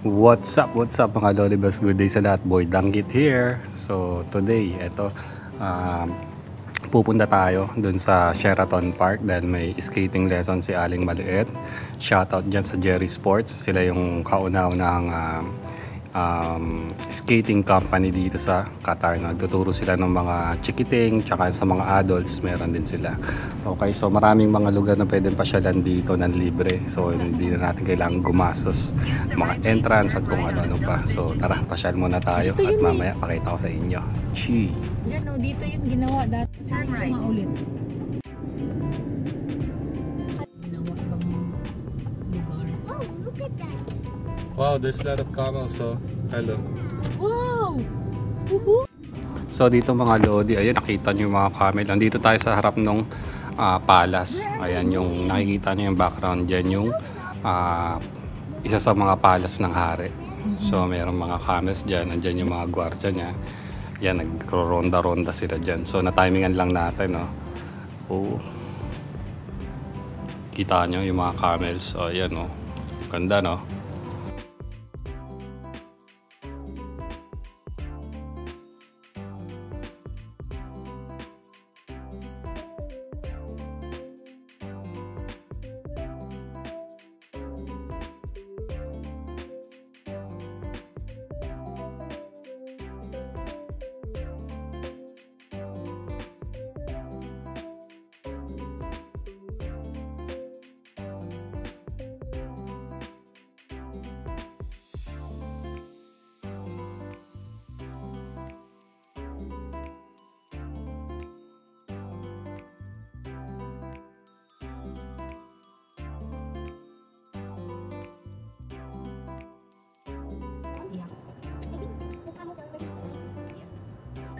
What's up mga Lolibas? Good day sa lahat. Boy Dangkit here. So today, pupunta tayo dun sa Sheraton Park dahil may skating lesson si Aling Maliit. Shoutout dyan sa Jerry Sports. Sila yung kauna-unahang skating company dito sa Qatar. Nagtuturo sila ng mga chikiting, tsaka sa mga adults meron din sila. Okay, so maraming mga lugar na pwedeng pasyalan dito ng libre. So hindi na natin kailangan gumastos mga entrance at kung ano-ano pa. So tara, pasyal muna tayo at mamaya pakita ko sa inyo. Chi! Diyan o, dito yung ginawa dati. Saan ito nga ulit? Ginawa bang lugar? Oh, look at that. Wow, there's a lot of camels, so hello. Wow! Woohoo! So dito mga Lodi, ayun nakita nyo yung mga camel. Nandito tayo sa harap ng palace. Ayan yung nakikita nyo yung background dyan, yung isa sa mga palace ng hari. So mayroong mga camels dyan, andyan yung mga gwardiya niya. Yan, nagro-ronda-ronda sila dyan. So na-timingan lang natin, no? Oh. Kita nyo yung mga camels. O, ayan, no? Ganda, no?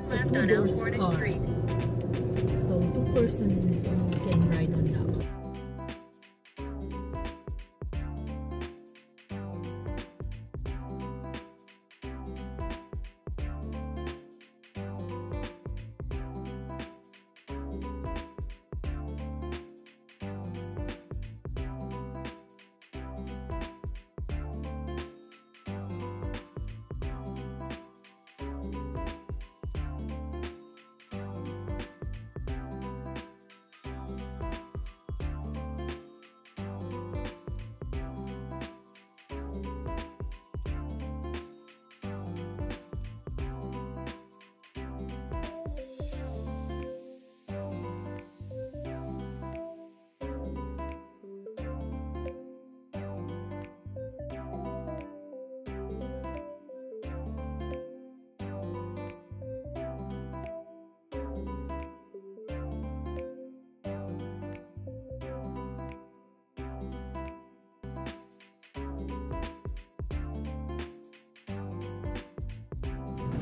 Left on Alfornox Street. So 2 persons can ride on that.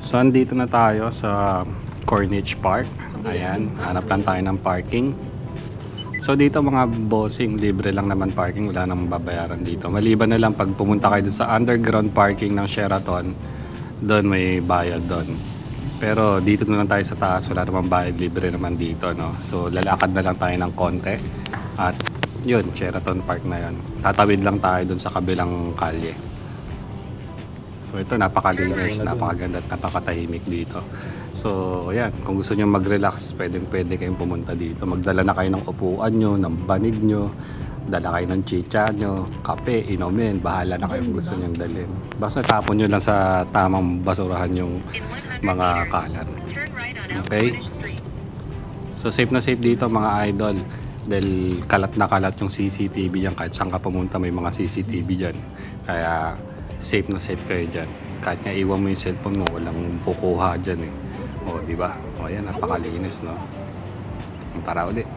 So andito na tayo sa Corniche Park. Ayan, hanap lang tayo ng parking. So dito mga bossing, libre lang naman parking, wala nang babayaran dito. Maliban na lang pag pumunta kayo dun sa underground parking ng Sheraton, doon may bayad doon. Pero dito na lang tayo sa taas, wala namang bayad, libre naman dito, no. So lalakad na lang tayo ng konti at yun, Sheraton Park na yun. Tatawid lang tayo dun sa kabilang kalye. So ito, napakalinis, napakaganda at napakatahimik dito. So ayan, kung gusto nyo mag-relax, pwede kayong pumunta dito. Magdala na kayo ng upuan nyo, ng banig nyo, dala kayo ng chicha nyo, kape, inumin, bahala na kayo kung gusto nyo dalhin. Basta tapon nyo lang sa tamang basurahan yung mga kalat. Okay? So safe na safe dito mga idol. Dahil kalat na kalat yung CCTV dyan. Kahit saan ka pumunta may mga CCTV dyan. Kaya safe na safe kayo dyan. Kahit nga iwan mo yung cellphone mo, walang kukuha dyan eh. O, diba? O, yan, napakalinis, no? Tara ulit.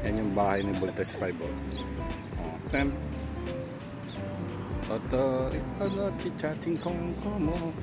Yan yung bahay ni Bultes 5. O, temp. Toto, ito, chichating kong komo.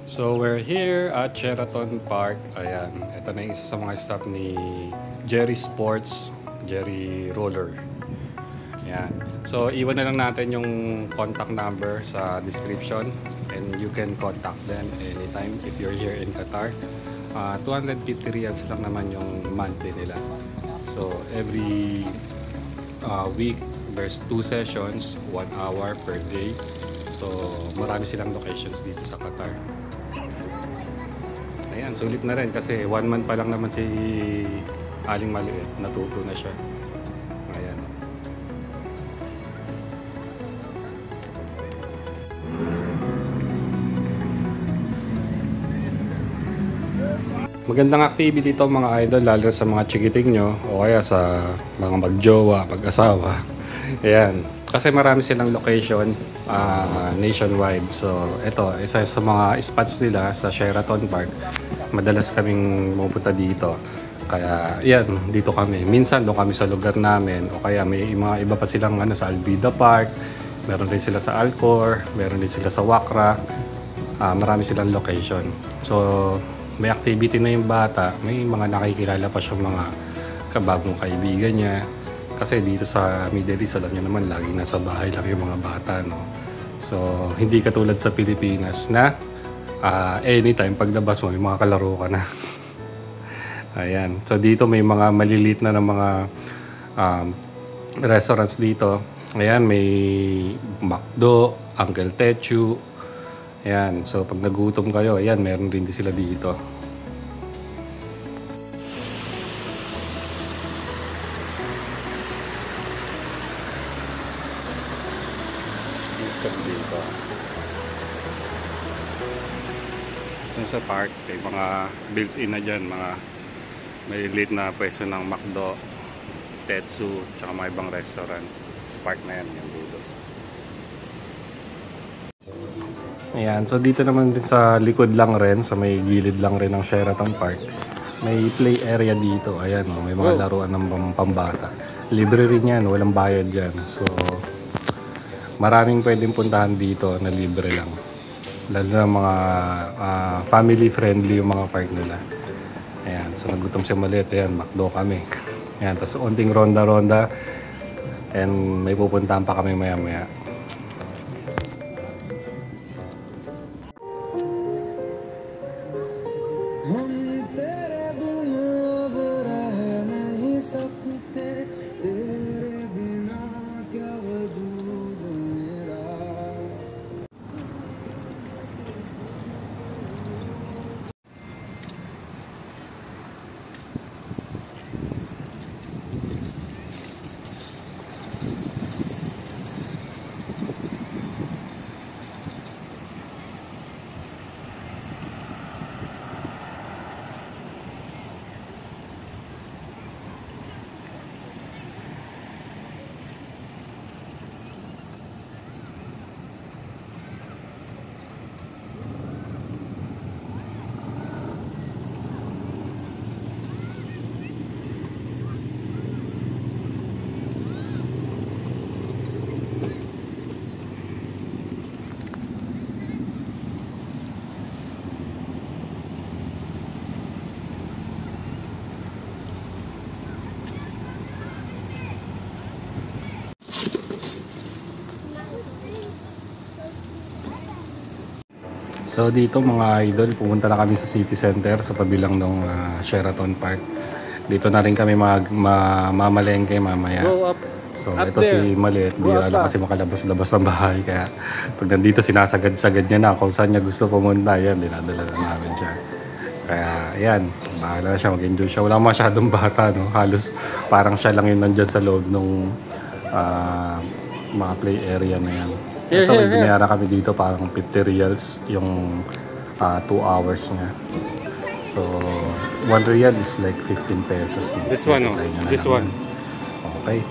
So we're here at Sheraton Park. Ayan, ito na yung isa sa mga stop ni Jerry Sports, Jerry Roller. Ayan. So iwan na lang natin yung contact number sa description and you can contact them anytime if you're here in Qatar. 250 riyals lang naman yung monthly nila. So every week there's 2 sessions, 1 hour per day. So marami silang locations dito sa Qatar. Ayan, sulit na rin kasi 1 month pa lang naman si Aling Maliit, natuto na siya. Ayan. Magandang activity ito mga idol, lalo sa mga chikiting nyo o kaya sa mga magjowa, pag-asawa. Ayan. Kasi marami silang location nationwide. So ito, isa sa mga spots nila sa Sheraton Park. Madalas kaming pupunta dito. Kaya yan, dito kami. Minsan doon kami sa lugar namin o kaya may mga iba pa silang sa Albida Park. Meron din sila sa Alcor, meron din sila sa Wakra. Marami silang location. So may activity na yung bata, may mga nakikilala pa siyang mga kabagong kaibigan niya. Kasi dito sa Middle East, alam niyo naman, lagi nasa bahay lang yung mga bata, no? So, hindi katulad sa Pilipinas na anytime paglabas mo, may mga kalaro ka na. Ayan. So, dito may mga malilit na ng mga restaurants dito. Ayan, may McDo, Uncle Techu. Ayan. So, pag nagutom kayo, ayan, meron din sila dito. Dito. Ito sa park, may mga built-in na dyan, mga may late na pwesto ng McDo, Tetsu, tsaka mga ibang restaurant. Sa park na yan, yung dito. Ayan, so dito naman din sa likod lang rin, sa may gilid lang rin ng Sheraton Park, may play area dito. Ayan, may mga laruan ng pambata. Libre rin yan, walang bayad yan. So, maraming pwedeng puntahan dito na libre lang. Lalo na mga family friendly yung mga park nila. Ayan, so nagutom siya maliit. Ayan, McDo kami. Ayan, tapos unting ronda-ronda. And may pupuntahan pa kami maya-maya. So dito mga idol, pumunta na kami sa city center sa tabilang ng Sheraton Park. Dito na rin kami mamalengke mamaya. So ito si Maliit, bira lang kasi makalabas-labas ng bahay. Kaya pag nandito sinasagad-sagad niya na kung saan niya gusto pumunta, yan, dinadala na namin siya. Kaya yan, bahala na siya, mag-enjoy siya. Wala masyadong bata, no? Halos parang siya lang yun nandyan sa loob ng mga play area na yan. Ito may binayara kami dito parang 50 riyals yung 2 hours niya. So 1 riyal is like 15 pesos. This one, this one. Okay.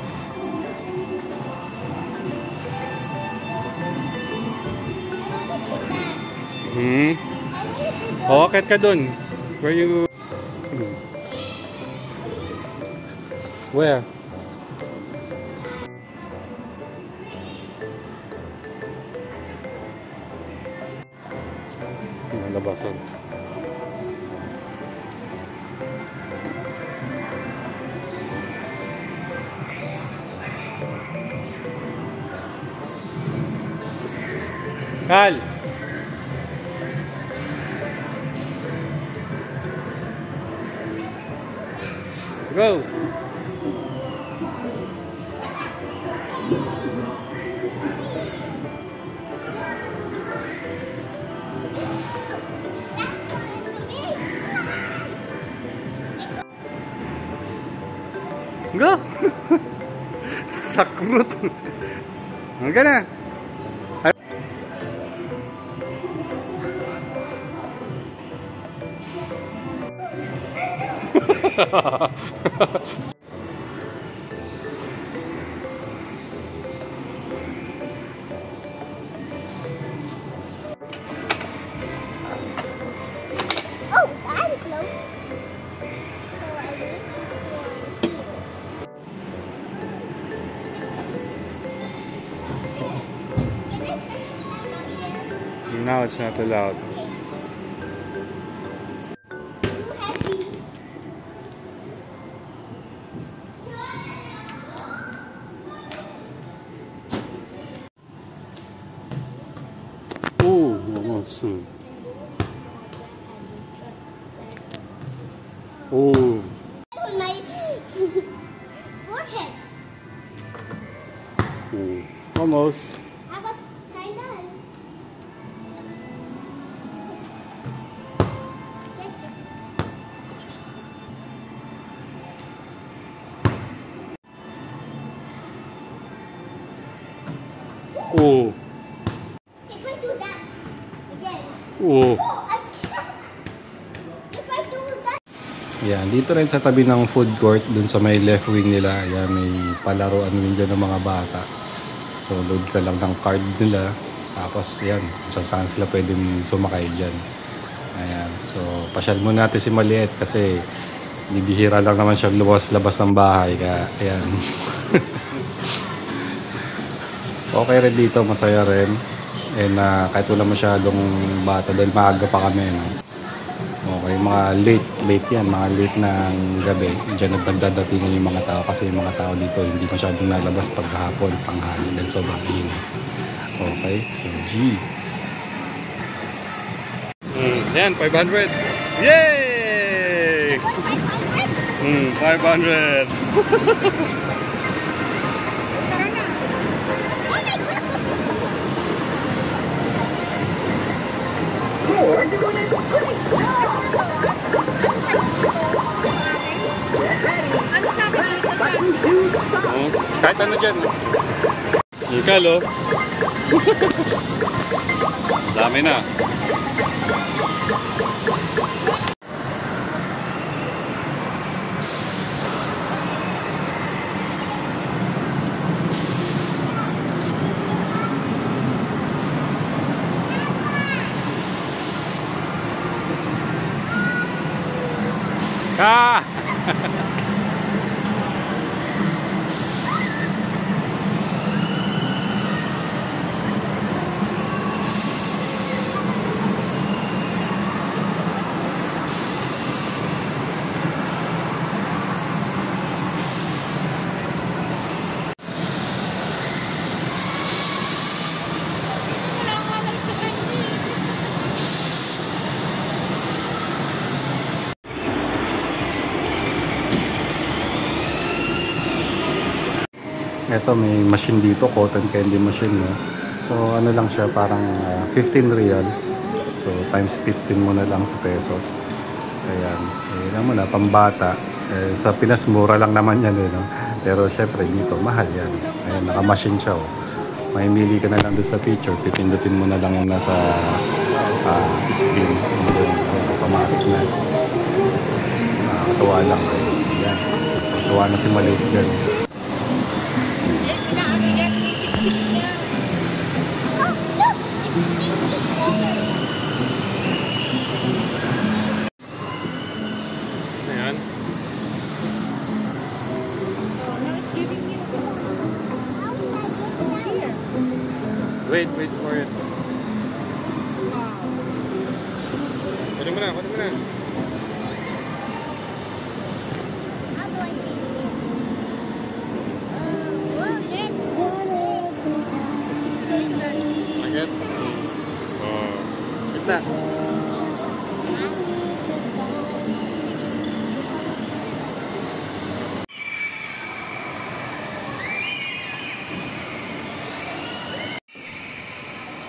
Oh, akit ka dun. Where you... Where? labasan. Kal! Go! Go! Takrut! Hanggang na! Oh, I'm close. So I need to Now it's not allowed. too heavy. Oh, almost. Oh. On my forehead. Almost. I was kind of. Oh. If I do that again. Oh. Oh, I can't. If I do that. Yan, dito rin sa tabi ng food court, dun sa may left wing nila, yan, may palaruan din dyan ng mga bata. So, load ka lang ng card nila. Tapos, yan, kung saan sila pwedeng sumakay dyan. Ayan, so, pasyal muna natin si Maliit kasi bibihira lang naman siya lumabas-labas ng bahay. Kaya, ayan. Okay rin dito, masaya rin. And kahit wala masyadong bata dahil maaga pa kami, no? Okay, mga late yan, mga late ng gabi. Diyan nagdadatingan yung mga tao kasi yung mga tao dito hindi masyadong nalabas paghapon, tanghali dahil sobrang init. Okay, so G. Yan, 500. Yay! 500. Ano sabi dito dyan? Oh, kahit ano dyan. Ikal, oh. Dami na. Ah! Wala nga lang sa kanya. Ito, may machine dito, cotton candy machine, no? So, ano lang siya, parang 15 reals. So, times 15 mo na lang sa pesos. Ayan. Ayan mo na, pambata. Sa Pinas, mura lang naman yan, eh, no? Pero, syempre, dito, mahal yan. Ayan, naka-machine siya, oh. Mamimili ka na lang doon sa picture. Pipindutin mo na lang yung nasa screen. Automatic na. Nakakatuwa lang. Ayan. Nakakatuwa na si Maliit dyan. Eh, pinaano niya, sinisiksik niya. Oh, look! It's $50. Ayan. Oh, now it's giving you. Here. Wait for it. Wow. mo na, kunin mo na. How do I take it? Well, Agad. Oh. Gitna.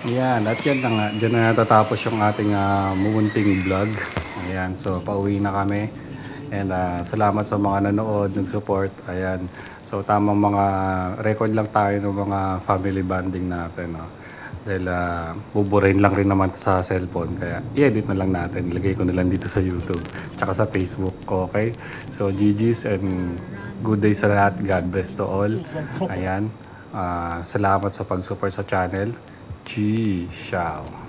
Ayan, at yan na nga. Diyan na natatapos yung ating mumunting vlog. Ayan, so pauwi na kami. And salamat sa mga nanood, nag-support. Ayan, so tamang mga record lang tayo ng mga family bonding natin. No? Dahil buburain lang rin naman sa cellphone. Kaya i-edit na lang natin. Ilagay ko na lang dito sa YouTube. Tsaka sa Facebook. Okay? So GG's and good day sa lahat. God bless to all. Ayan. Salamat sa pag-support sa channel. G. Xiao.